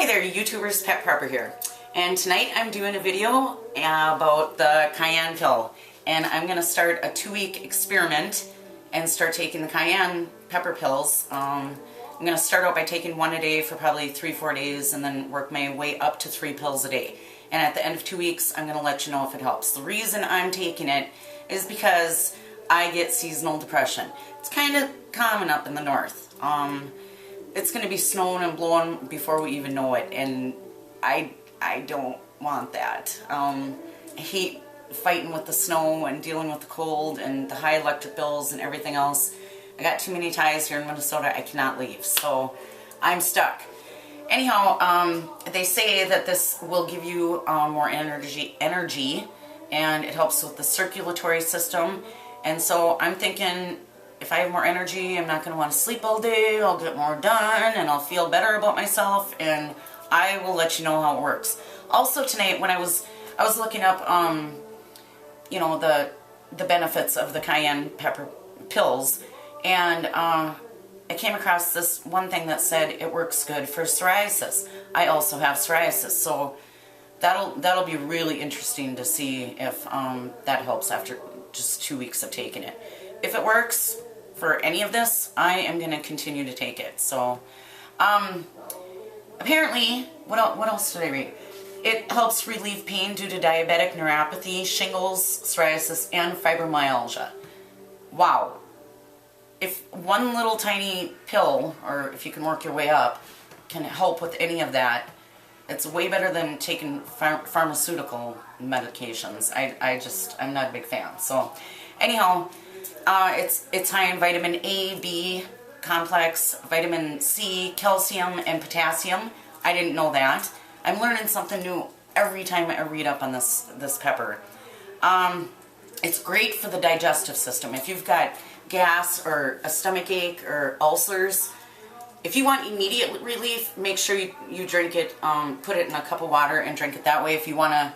Hi there, YouTubers, Pet Prepper here. And tonight I'm doing a video about the Cayenne pill. And I'm going to start a 2-week experiment and start taking the Cayenne pepper pills. I'm going to start out by taking one a day for probably 3-4 days and then work my way up to 3 pills a day. And at the end of 2 weeks, I'm going to let you know if it helps. The reason I'm taking it is because I get seasonal depression. It's kind of common up in the north. It's going to be snowing and blowing before we even know it, and I don't want that. I hate fighting with the snow and dealing with the cold and the high electric bills and everything else. I got too many ties here in Minnesota. I cannot leave, so I'm stuck. Anyhow, they say that this will give you more energy, and it helps with the circulatory system. And so I'm thinking, if I have more energy, I'm not going to want to sleep all day, I'll get more done, and I'll feel better about myself, and I will let you know how it works. Also tonight, when I was looking up, you know, the benefits of the Cayenne pepper pills, and I came across this one thing that said it works good for psoriasis. I also have psoriasis, so that'll be really interesting to see if that helps after just 2 weeks of taking it. If it works for any of this, I am going to continue to take it. So, apparently, what else did I read? It helps relieve pain due to diabetic neuropathy, shingles, psoriasis, and fibromyalgia. Wow. If one little tiny pill, or if you can work your way up, can help with any of that, it's way better than taking pharmaceutical medications. I'm not a big fan. So, anyhow, it's high in vitamin A, B complex, vitamin C, calcium, and potassium. I didn't know that. I'm learning something new every time I read up on this pepper. It's great for the digestive system. If you've got gas or a stomach ache or ulcers, if you want immediate relief, make sure you drink it, put it in a cup of water and drink it that way. If you want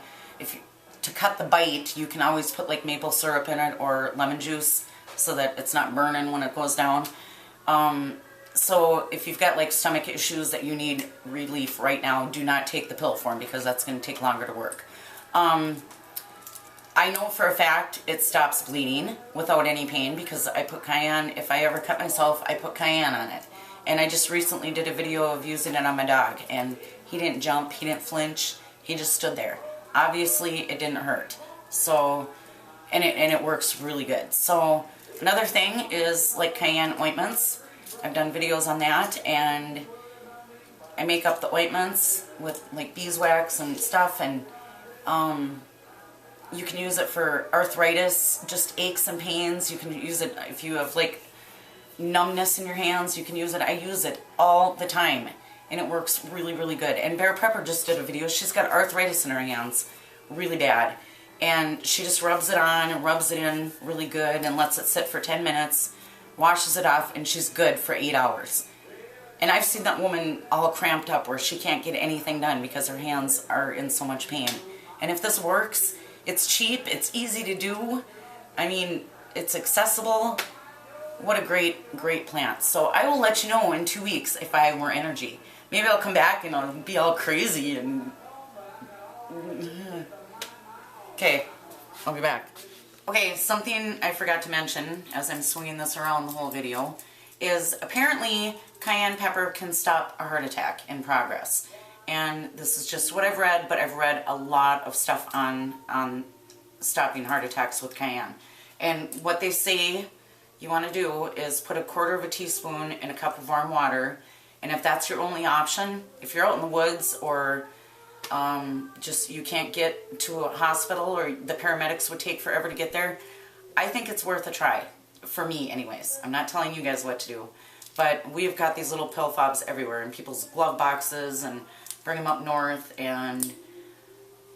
to cut the bite, you can always put like maple syrup in it or lemon juice so that it's not burning when it goes down. So if you've got like stomach issues that you need relief right now, do not take the pill form because that's going to take longer to work. I know for a fact it stops bleeding without any pain because I put Cayenne, if I ever cut myself, I put Cayenne on it. And I just recently did a video of using it on my dog, and he didn't jump, he didn't flinch, he just stood there. Obviously it didn't hurt. So, and it works really good. So another thing is like Cayenne ointments. I've done videos on that, and I make up the ointments with like beeswax and stuff, and you can use it for arthritis, just aches and pains. You can use it if you have like numbness in your hands, you can use it. I use it all the time, and it works really, really good. And Bear Prepper just did a video. She's got arthritis in her hands, really bad, and she just rubs it on and rubs it in really good and lets it sit for 10 minutes, washes it off, and she's good for 8 hours. And I've seen that woman all cramped up where she can't get anything done because her hands are in so much pain. And if this works, it's cheap, it's easy to do, I mean, it's accessible. What a great plant. So I will let you know in 2 weeks if I have more energy. Maybe I'll come back and I'll be all crazy and... Okay, I'll be back. Okay, something I forgot to mention as I'm swinging this around the whole video is apparently Cayenne pepper can stop a heart attack in progress. And this is just what I've read, but I've read a lot of stuff on stopping heart attacks with Cayenne. And what they say you want to do is put 1/4 teaspoon in a cup of warm water, and if that's your only option, if you're out in the woods or just you can't get to a hospital or the paramedics would take forever to get there, I think it's worth a try. For me anyways. I'm not telling you guys what to do, but we've got these little pill fobs everywhere in people's glove boxes and bring them up north, and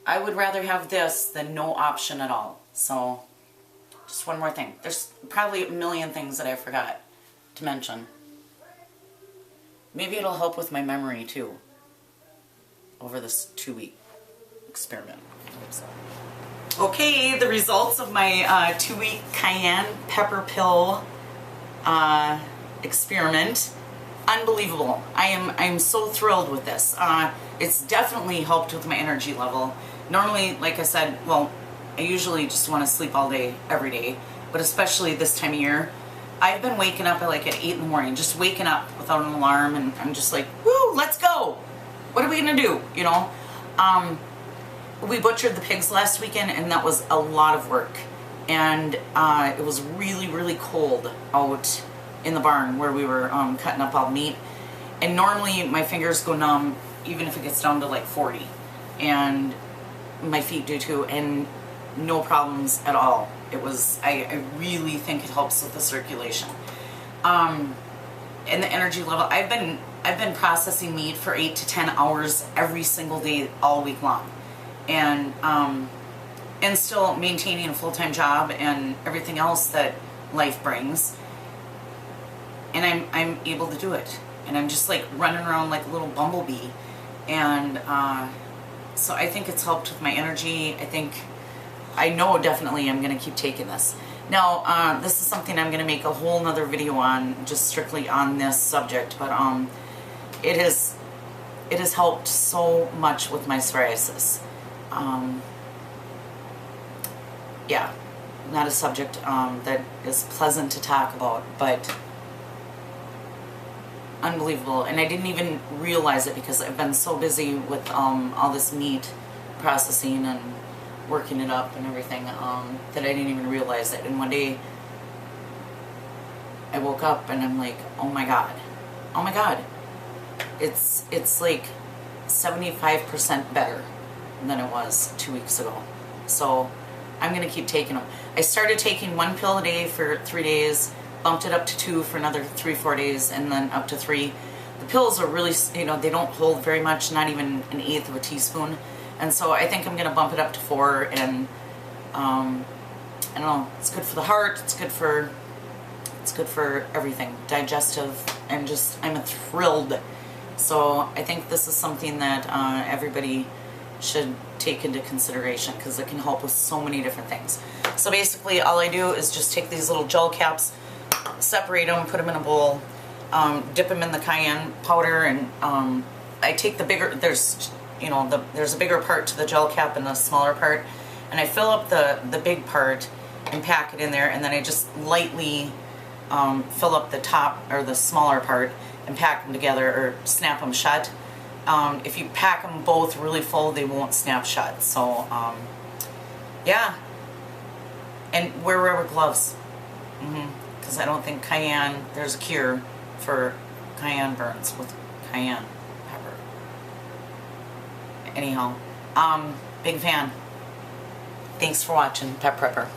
I would rather have this than no option at all. So just one more thing. There's probably a million things that I forgot to mention. Maybe it'll help with my memory too over this 2-week experiment. I hope so. Okay, the results of my 2-week Cayenne pepper pill experiment. unbelievable. I'm so thrilled with this. It's definitely helped with my energy level. Normally, like I said, well, I usually just want to sleep all day, every day, but especially this time of year, I've been waking up at like at 8 in the morning, just waking up without an alarm, and I'm just like, woo, let's go. What are we gonna do, you know? We butchered the pigs last weekend, and that was a lot of work. And it was really, really cold out in the barn where we were cutting up all the meat. And normally my fingers go numb even if it gets down to like 40. And my feet do too, and no problems at all. It was, I really think it helps with the circulation. And the energy level, I've been processing meat for 8 to 10 hours every single day all week long. And still maintaining a full-time job and everything else that life brings. And I'm able to do it. And I'm just like running around like a little bumblebee. And so I think it's helped with my energy. I know definitely I'm going to keep taking this. Now, this is something I'm going to make a whole nother video on, just strictly on this subject. But it has helped so much with my psoriasis. Yeah, not a subject that is pleasant to talk about, but unbelievable. And I didn't even realize it because I've been so busy with all this meat processing and working it up and everything that I didn't even realize it. And one day I woke up and I'm like, oh my god, it's like 75% better than it was 2 weeks ago. So I'm gonna keep taking them. I started taking 1 pill a day for 3 days, bumped it up to 2 for another 3-4 days, and then up to 3. The pills are really, you know, they don't hold very much, not even 1/8 of a teaspoon. And so I think I'm gonna bump it up to 4, and I don't know, it's good for the heart, it's good for everything, digestive, and just, I'm thrilled. So I think this is something that everybody should take into consideration, because it can help with so many different things. So basically all I do is just take these little gel caps, separate them, put them in a bowl, dip them in the cayenne powder, and I take the bigger, there's a bigger part to the gel cap and the smaller part, and I fill up the big part and pack it in there, and then I just lightly fill up the top, or the smaller part, and pack them together, or snap them shut. If you pack them both really full, they won't snap shut. So yeah, and wear rubber gloves, because I don't think cayenne, there's a cure for cayenne burns with cayenne pepper. Anyhow, big fan. Thanks for watching, Pet Prepper.